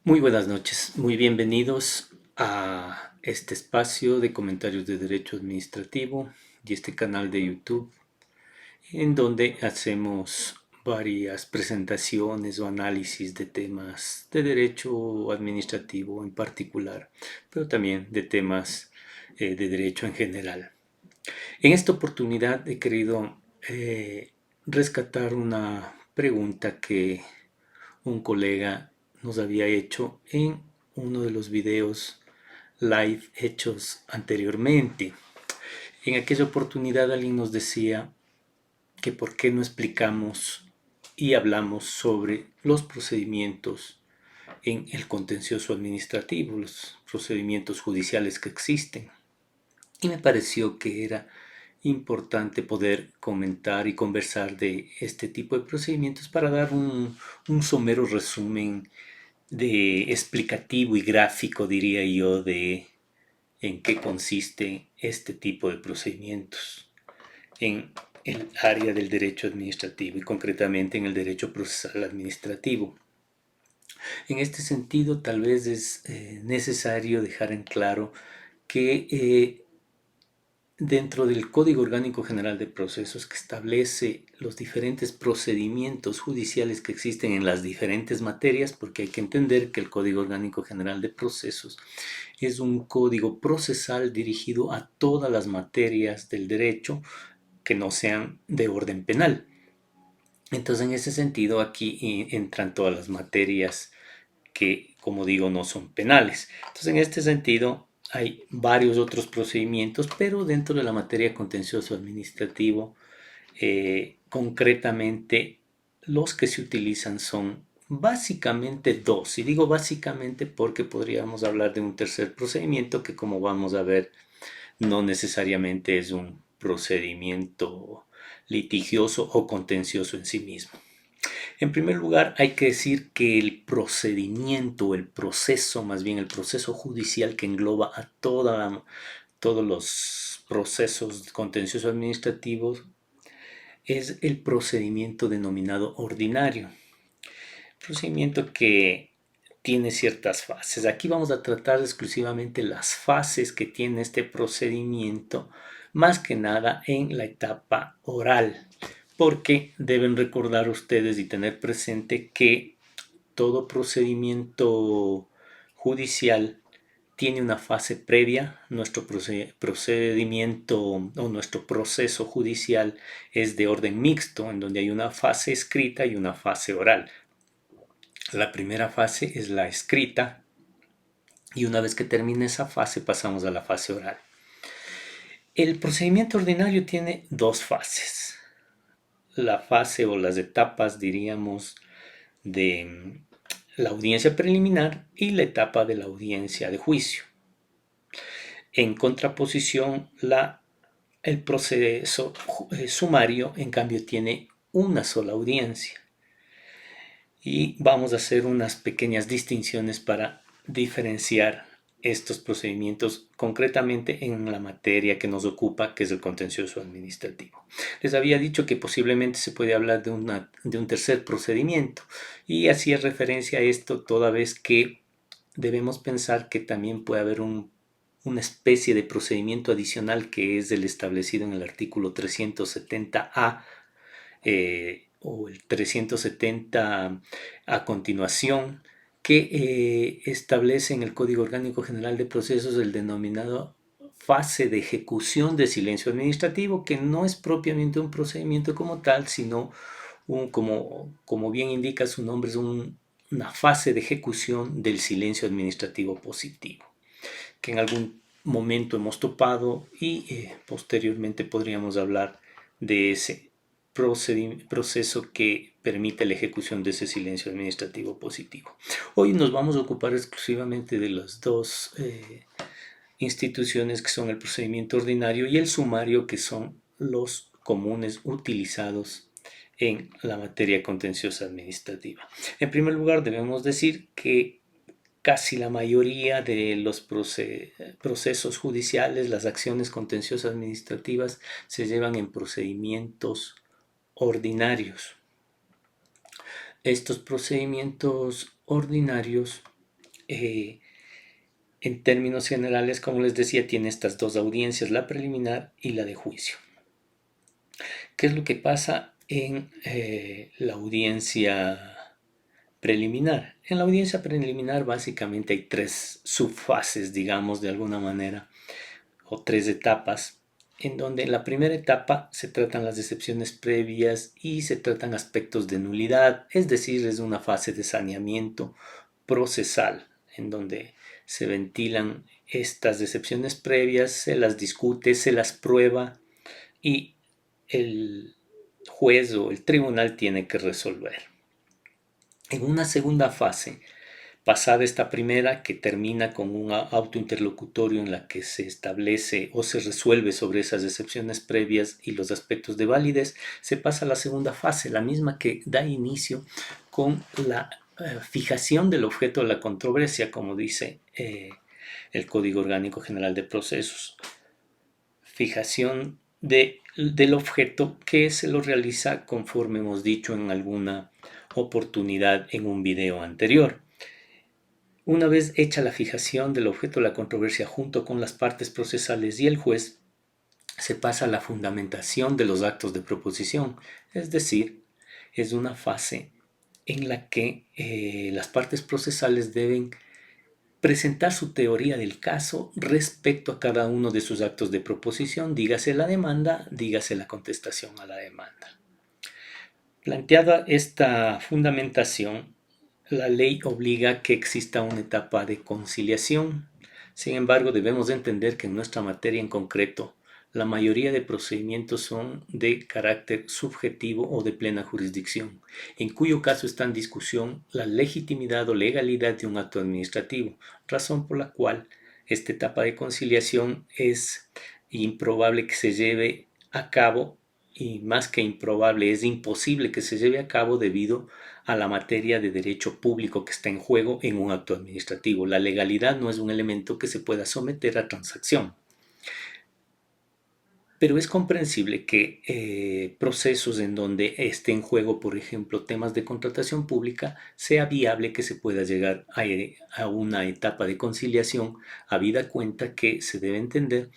Muy buenas noches, muy bienvenidos a este espacio de comentarios de derecho administrativo y este canal de YouTube en donde hacemos varias presentaciones o análisis de temas de derecho administrativo en particular, pero también de temas de derecho en general. En esta oportunidad he querido rescatar una pregunta que un colega nos había hecho en uno de los videos live hechos anteriormente. En aquella oportunidad alguien nos decía que por qué no explicamos y hablamos sobre los procedimientos en el contencioso administrativo, los procedimientos judiciales que existen. Y me pareció que era importante poder comentar y conversar de este tipo de procedimientos para dar un somero resumen de explicativo y gráfico, diría yo, de en qué consiste este tipo de procedimientos en el área del derecho administrativo y concretamente en el derecho procesal administrativo. En este sentido, tal vez es necesario dejar en claro que dentro del Código Orgánico General de Procesos, que establece los diferentes procedimientos judiciales que existen en las diferentes materias, porque hay que entender que el Código Orgánico General de Procesos es un código procesal dirigido a todas las materias del derecho que no sean de orden penal. Entonces, en ese sentido, aquí entran todas las materias que, como digo, no son penales. Entonces, en este sentido, hay varios otros procedimientos, pero dentro de la materia contencioso administrativo, concretamente, los que se utilizan son básicamente dos. Y digo básicamente porque podríamos hablar de un tercer procedimiento que, como vamos a ver, no necesariamente es un procedimiento litigioso o contencioso en sí mismo. En primer lugar, hay que decir que el procedimiento, el proceso, más bien el proceso judicial que engloba a todos los procesos contenciosos administrativos, es el procedimiento denominado ordinario. Procedimiento que tiene ciertas fases. Aquí vamos a tratar exclusivamente las fases que tiene este procedimiento, más que nada en la etapa oral, porque deben recordar ustedes y tener presente que todo procedimiento judicial tiene una fase previa. Nuestro procedimiento o nuestro proceso judicial es de orden mixto, en donde hay una fase escrita y una fase oral. La primera fase es la escrita y una vez que termine esa fase pasamos a la fase oral. El procedimiento ordinario tiene dos fases. La fase o las etapas, diríamos, de la audiencia preliminar y la etapa de la audiencia de juicio. En contraposición, el proceso sumario, en cambio, tiene una sola audiencia. Y vamos a hacer unas pequeñas distinciones para diferenciar estos procedimientos concretamente en la materia que nos ocupa, que es el contencioso administrativo. Les había dicho que posiblemente se puede hablar de un tercer procedimiento y hacía referencia a esto toda vez que debemos pensar que también puede haber una especie de procedimiento adicional que es el establecido en el artículo 370A o el 370 a continuación, que establece en el Código Orgánico General de Procesos el denominado fase de ejecución de silencio administrativo, que no es propiamente un procedimiento como tal, sino como bien indica su nombre, es una fase de ejecución del silencio administrativo positivo, que en algún momento hemos topado y posteriormente podríamos hablar de ese proceso que permite la ejecución de ese silencio administrativo positivo. Hoy nos vamos a ocupar exclusivamente de las dos instituciones que son el procedimiento ordinario y el sumario, que son los comunes utilizados en la materia contenciosa administrativa. En primer lugar, debemos decir que casi la mayoría de los procesos judiciales, las acciones contenciosas administrativas, se llevan en procedimientos ordinarios. Estos procedimientos ordinarios eh, en términos generales, como les decía, tiene estas dos audiencias, la preliminar y la de juicio. ¿Qué es lo que pasa en la audiencia preliminar? En la audiencia preliminar básicamente hay tres subfases, digamos, de alguna manera, o tres etapas, en donde en la primera etapa se tratan las decepciones previas y se tratan aspectos de nulidad, es decir, es una fase de saneamiento procesal, en donde se ventilan estas decepciones previas, se las discute, se las prueba y el juez o el tribunal tiene que resolver. En una segunda fase, pasada esta primera, que termina con un autointerlocutorio en la que se establece o se resuelve sobre esas excepciones previas y los aspectos de validez, se pasa a la segunda fase, la misma que da inicio con la fijación del objeto de la controversia, como dice el Código Orgánico General de Procesos. Fijación del objeto que se lo realiza conforme hemos dicho en alguna oportunidad en un video anterior. Una vez hecha la fijación del objeto de la controversia junto con las partes procesales y el juez, se pasa a la fundamentación de los actos de proposición, es decir, es una fase en la que las partes procesales deben presentar su teoría del caso respecto a cada uno de sus actos de proposición, dígase la demanda, dígase la contestación a la demanda. Planteada esta fundamentación, la ley obliga a que exista una etapa de conciliación. Sin embargo, debemos entender que en nuestra materia en concreto, la mayoría de procedimientos son de carácter subjetivo o de plena jurisdicción, en cuyo caso está en discusión la legitimidad o legalidad de un acto administrativo, razón por la cual esta etapa de conciliación es improbable que se lleve a cabo, y más que improbable, es imposible que se lleve a cabo debido a la materia de derecho público que está en juego en un acto administrativo. La legalidad no es un elemento que se pueda someter a transacción. Pero es comprensible que procesos en donde esté en juego, por ejemplo, temas de contratación pública, sea viable que se pueda llegar a una etapa de conciliación, habida cuenta que se debe entender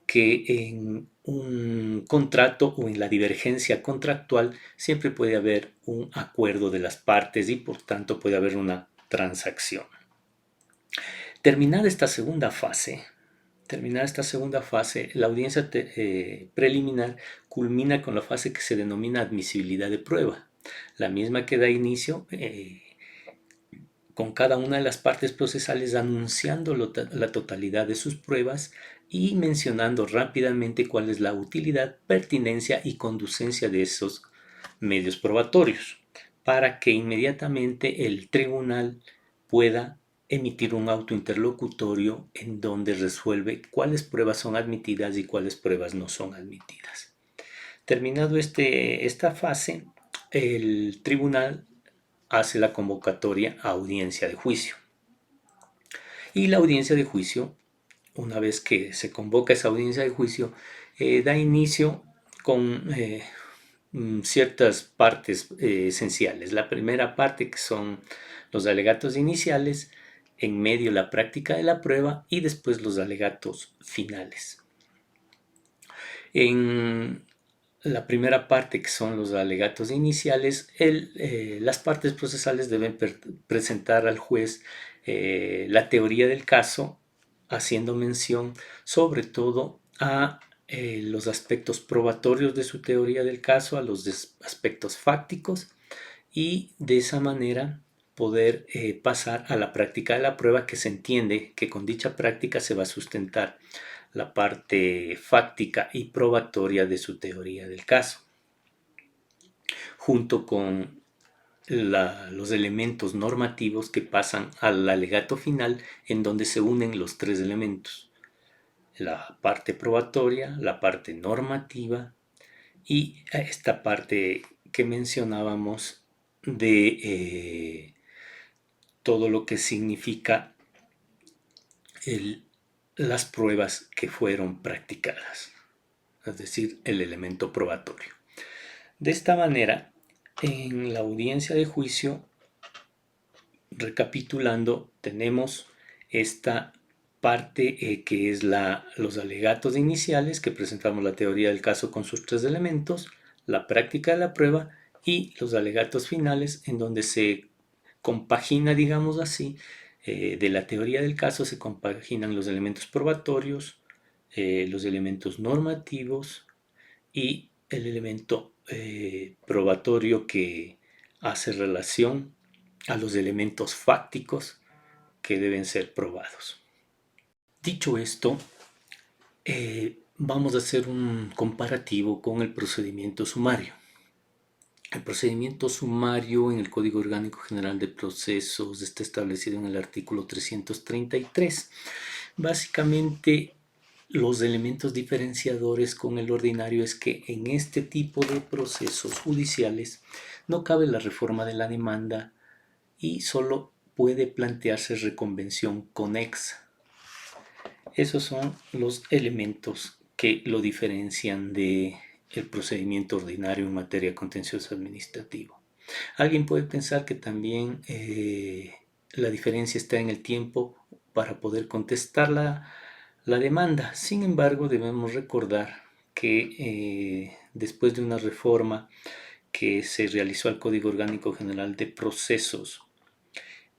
que en un contrato o en la divergencia contractual siempre puede haber un acuerdo de las partes y por tanto puede haber una transacción. Terminada esta segunda fase, la audiencia preliminar culmina con la fase que se denomina admisibilidad de prueba, la misma que da inicio con cada una de las partes procesales anunciando la totalidad de sus pruebas y mencionando rápidamente cuál es la utilidad, pertinencia y conducencia de esos medios probatorios, para que inmediatamente el tribunal pueda emitir un auto interlocutorio en donde resuelve cuáles pruebas son admitidas y cuáles pruebas no son admitidas. Terminado esta fase, el tribunal hace la convocatoria a audiencia de juicio. Y la audiencia de juicio, una vez que se convoca esa audiencia de juicio, da inicio con ciertas partes esenciales. La primera parte, que son los alegatos iniciales, en medio la práctica de la prueba y después los alegatos finales. En la primera parte, que son los alegatos iniciales, las partes procesales deben presentar al juez la teoría del caso, haciendo mención sobre todo a los aspectos probatorios de su teoría del caso, a los aspectos fácticos, y de esa manera poder pasar a la práctica de la prueba, que se entiende que con dicha práctica se va a sustentar la parte fáctica y probatoria de su teoría del caso, junto con los elementos normativos que pasan al alegato final, en donde se unen los tres elementos: la parte probatoria, la parte normativa y esta parte que mencionábamos de todo lo que significa las pruebas que fueron practicadas, es decir, el elemento probatorio. De esta manera, en la audiencia de juicio recapitulando, tenemos esta parte que es los alegatos iniciales, que presentamos la teoría del caso con sus tres elementos, la práctica de la prueba y los alegatos finales, en donde se compagina, digamos así, de la teoría del caso se compaginan los elementos probatorios, los elementos normativos y el elemento probatorio que hace relación a los elementos fácticos que deben ser probados. Dicho esto, vamos a hacer un comparativo con el procedimiento sumario. El procedimiento sumario en el Código Orgánico General de Procesos está establecido en el artículo 333. Básicamente, los elementos diferenciadores con el ordinario es que en este tipo de procesos judiciales no cabe la reforma de la demanda y solo puede plantearse reconvención conexa. Esos son los elementos que lo diferencian de el procedimiento ordinario en materia contencioso administrativo. Alguien puede pensar que también la diferencia está en el tiempo para poder contestar la demanda. Sin embargo, debemos recordar que después de una reforma que se realizó al Código Orgánico General de Procesos,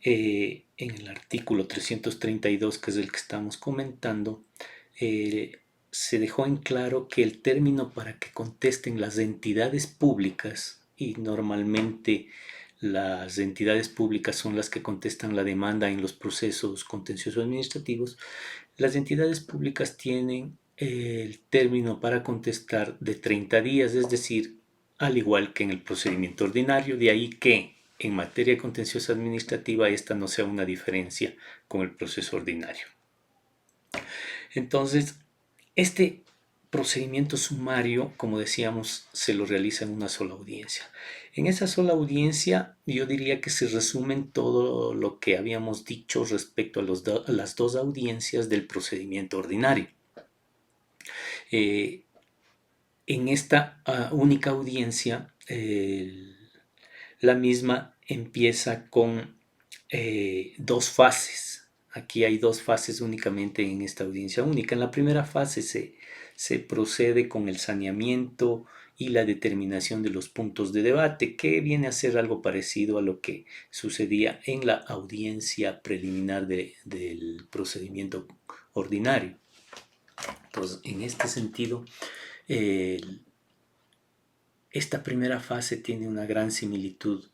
en el artículo 332, que es el que estamos comentando, se dejó en claro que el término para que contesten las entidades públicas, y normalmente las entidades públicas son las que contestan la demanda en los procesos contenciosos administrativos, las entidades públicas tienen el término para contestar de 30 días, es decir, al igual que en el procedimiento ordinario, de ahí que en materia contenciosa administrativa esta no sea una diferencia con el proceso ordinario. Entonces, este procedimiento sumario, como decíamos, se lo realiza en una sola audiencia. En esa sola audiencia, yo diría que se resumen todo lo que habíamos dicho respecto a las dos audiencias del procedimiento ordinario. En esta única audiencia, la misma empieza con dos fases. Aquí hay dos fases únicamente en esta audiencia única. En la primera fase se procede con el saneamiento y la determinación de los puntos de debate, que viene a ser algo parecido a lo que sucedía en la audiencia preliminar del procedimiento ordinario. Entonces, en este sentido, esta primera fase tiene una gran similitud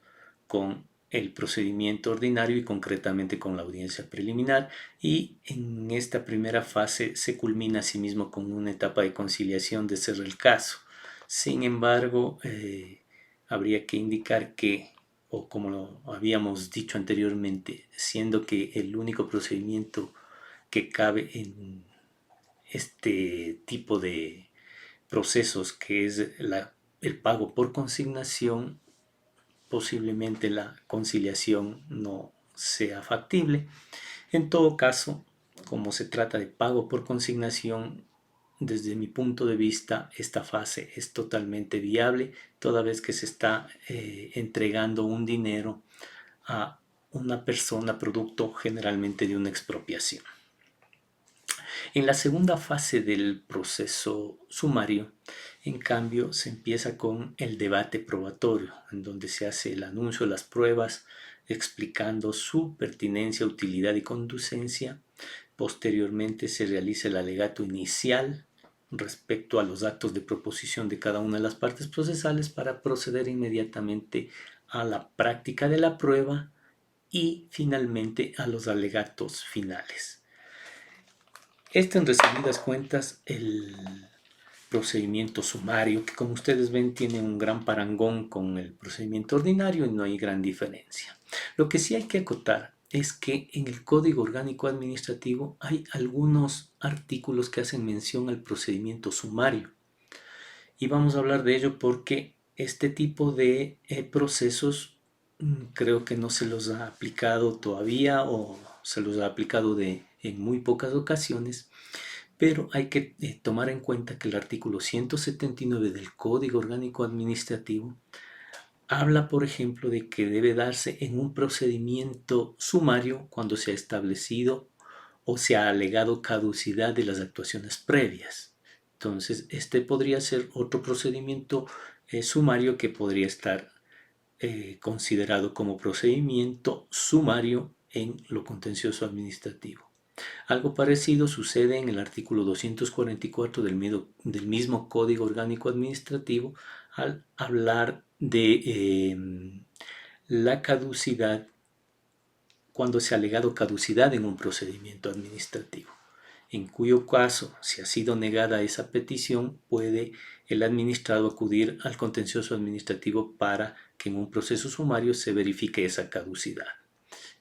con el procedimiento ordinario y concretamente con la audiencia preliminar, y en esta primera fase se culmina asimismo con una etapa de conciliación de ser el caso. Sin embargo, habría que indicar que, o como lo habíamos dicho anteriormente, siendo que el único procedimiento que cabe en este tipo de procesos, que es el pago por consignación, posiblemente la conciliación no sea factible. En todo caso, como se trata de pago por consignación, desde mi punto de vista, esta fase es totalmente viable, toda vez que se está entregando un dinero a una persona producto generalmente de una expropiación. En la segunda fase del proceso sumario, en cambio, se empieza con el debate probatorio, en donde se hace el anuncio de las pruebas, explicando su pertinencia, utilidad y conducencia. Posteriormente se realiza el alegato inicial respecto a los actos de proposición de cada una de las partes procesales para proceder inmediatamente a la práctica de la prueba y finalmente a los alegatos finales. Este, en resumidas cuentas, el procedimiento sumario, que como ustedes ven tiene un gran parangón con el procedimiento ordinario y no hay gran diferencia. Lo que sí hay que acotar es que en el Código Orgánico Administrativo hay algunos artículos que hacen mención al procedimiento sumario. Y vamos a hablar de ello porque este tipo de procesos creo que no se los ha aplicado todavía, o se los ha aplicado en muy pocas ocasiones, pero hay que tomar en cuenta que el artículo 179 del Código Orgánico Administrativo habla, por ejemplo, de que debe darse en un procedimiento sumario cuando se ha establecido o se ha alegado caducidad de las actuaciones previas. Entonces, este podría ser otro procedimiento sumario que podría estar considerado como procedimiento sumario en lo contencioso administrativo. Algo parecido sucede en el artículo 244 del mismo Código Orgánico Administrativo al hablar de la caducidad cuando se ha alegado caducidad en un procedimiento administrativo, en cuyo caso, si ha sido negada esa petición, puede el administrado acudir al contencioso administrativo para que en un proceso sumario se verifique esa caducidad.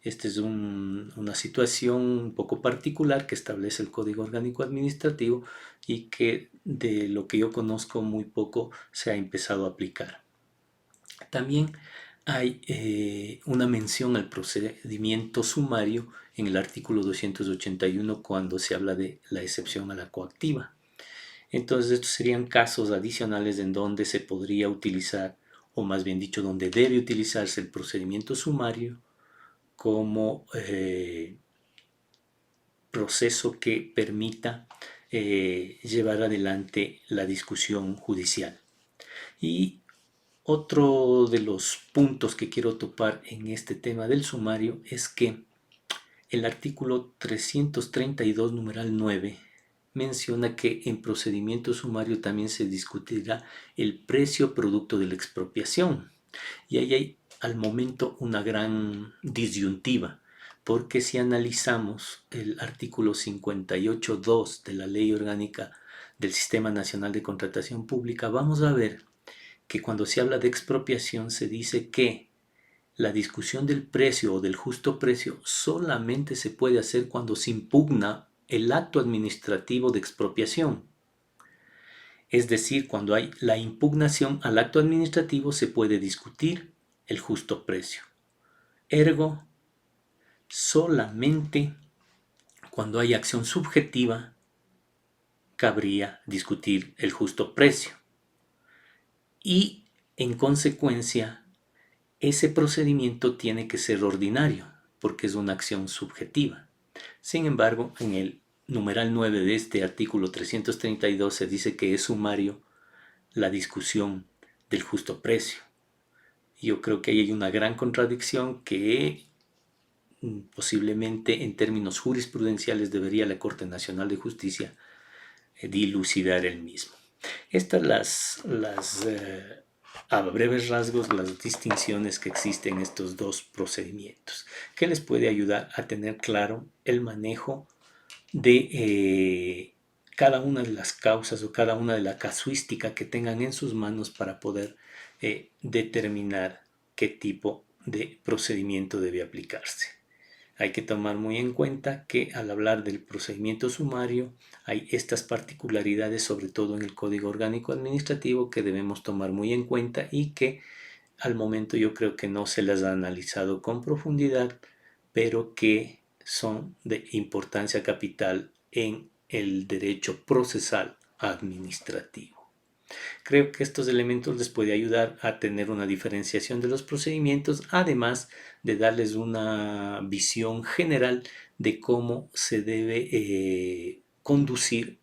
Esta es una situación un poco particular que establece el Código Orgánico Administrativo y que de lo que yo conozco muy poco se ha empezado a aplicar. También hay una mención al procedimiento sumario en el artículo 281 cuando se habla de la excepción a la coactiva. Entonces estos serían casos adicionales en donde se podría utilizar, o más bien dicho, donde debe utilizarse el procedimiento sumario como proceso que permita llevar adelante la discusión judicial. Y otro de los puntos que quiero topar en este tema del sumario es que el artículo 332, numeral 9, menciona que en procedimiento sumario también se discutirá el precio producto de la expropiación. Y ahí hay al momento una gran disyuntiva, porque si analizamos el artículo 58.2 de la Ley Orgánica del Sistema Nacional de Contratación Pública, vamos a ver que cuando se habla de expropiación se dice que la discusión del precio o del justo precio solamente se puede hacer cuando se impugna el acto administrativo de expropiación. Es decir, cuando hay la impugnación al acto administrativo se puede discutir el justo precio. Ergo, solamente cuando hay acción subjetiva cabría discutir el justo precio. Y en consecuencia, ese procedimiento tiene que ser ordinario, porque es una acción subjetiva. Sin embargo, en el numeral 9 de este artículo 332 se dice que es sumario la discusión del justo precio. Yo creo que ahí hay una gran contradicción que posiblemente en términos jurisprudenciales debería la Corte Nacional de Justicia dilucidar el mismo. Estas a breves rasgos las distinciones que existen en estos dos procedimientos, que les puede ayudar a tener claro el manejo de cada una de las causas o cada una de la casuística que tengan en sus manos para poder determinar qué tipo de procedimiento debe aplicarse. Hay que tomar muy en cuenta que al hablar del procedimiento sumario hay estas particularidades, sobre todo en el Código Orgánico Administrativo, que debemos tomar muy en cuenta y que al momento yo creo que no se las ha analizado con profundidad, pero que son de importancia capital en el derecho procesal administrativo. Creo que estos elementos les puede ayudar a tener una diferenciación de los procedimientos, además de darles una visión general de cómo se debe conducir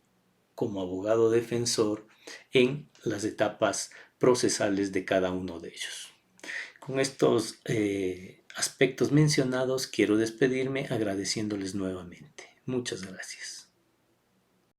como abogado defensor en las etapas procesales de cada uno de ellos. Con estos aspectos mencionados quiero despedirme agradeciéndoles nuevamente. Muchas gracias.